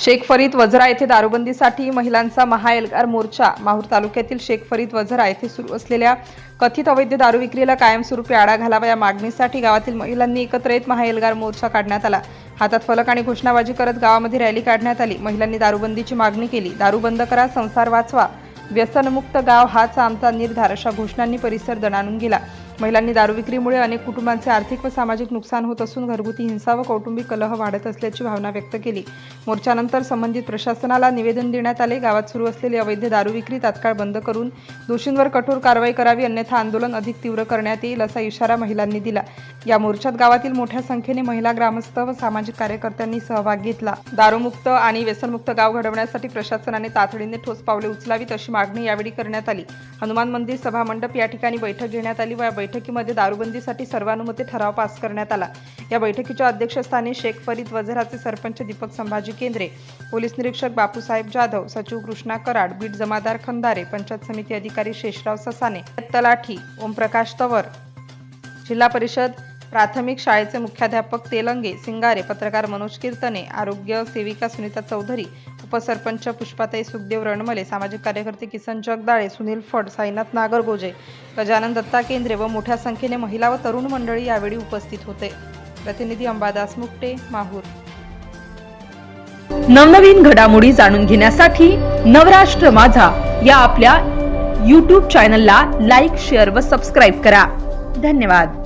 शेख फरीद वझरा येथे दारूबंदीसाठी महिलांचा महाएल्गार मोर्चा। माहूर तालुक्यातील शेख फरीद वझरा येथे सुरू असलेल्या कथित अवैध दारू विक्रीला कायमस्वरूपी आळा घालावा या मागणीसाठी गावातील महिलांनी एकत्र येत महाएल्गार मोर्चा काढण्यात आला। हातात फलक आणि घोषणाबाजी करत गावामध्ये रॅली काढण्यात आली। महिलांनी दारूबंदीची मागणी केली। दारू बंद करा, संसार वाचवा, व्यसनमुक्त गाव हाच आमचा निर्धार अशा घोषणांनी परिसर दणाणून गेला। महिलांनी दारू विक्रीमुळे अनेक कुटुंबांचे आर्थिक व सामाजिक नुकसान होत असून घरगुती हिंसा व कौटुंबिक कलह वाढत असल्याची भावना व्यक्त केली। मोर्चानंतर संबंधित प्रशासनाला निवेदन देण्यात आले। गावात सुरू असलेली अवैध दारू विक्री तात्काळ बंद करून दोषींवर कठोर कारवाई करावी, अन्यथा आंदोलन अधिक तीव्र करण्यात येईल असा इशारा महिलांनी दिला। या मोर्चात गावातील मोठ्या संख्येने महिला, ग्रामस्थ व सामाजिक कार्यकर्त्यांनी सहभाग घेतला। दारूमुक्त आणि व्यसनमुक्त गाव घडवण्यासाठी प्रशासनाने तातडीने ठोस पावले उचलावीत अशी मागणी यावेळी करण्यात आली। हनुमान मंदिर सभा मंडप या ठिकाणी बैठक घेण्यात आली व या बैठकीमध्ये दारूबंदीसाठी सर्वानुमते ठराव पास करण्यात आला। या बैठकीच्या अध्यक्षस्थानी शेख फरीद वझराचे सरपंच दीपक संभाजी केंद्रे, पोलीस निरीक्षक बापूसाहेब जाधव, सचिव कृष्णा कराड, बीट जमादार खंदारे, पंचायत समिती अधिकारी शेषराव ससाने, तलाठी ओमप्रकाश तवर, जिल्हा परिषद प्राथमिक शाळेचे मुख्याध्यापक तेलंगे सिंगारे, पत्रकार मनोज कीर्तने, आरोग्य सेविका सुनीता चौधरी, उपसरपंच पुष्पाताई सुखदेव रणमले, सामाजिक कार्यकर्ते किसन जगदाळे, सुनील फड, साईनाथ नागरगोजे, गजानन दत्ता केंद्रे व मोठ्या संख्येने महिला व तरुण मंडळी यावेळी उपस्थित होते। प्रतिनिधी अंबादास मुक्टे, माहूर। नवनवीन घडामोडी जाणून घेण्यासाठी नवराष्ट्र माझा या आपल्या YouTube चॅनलला लाईक, शेअर व सबस्क्राईब करा। धन्यवाद।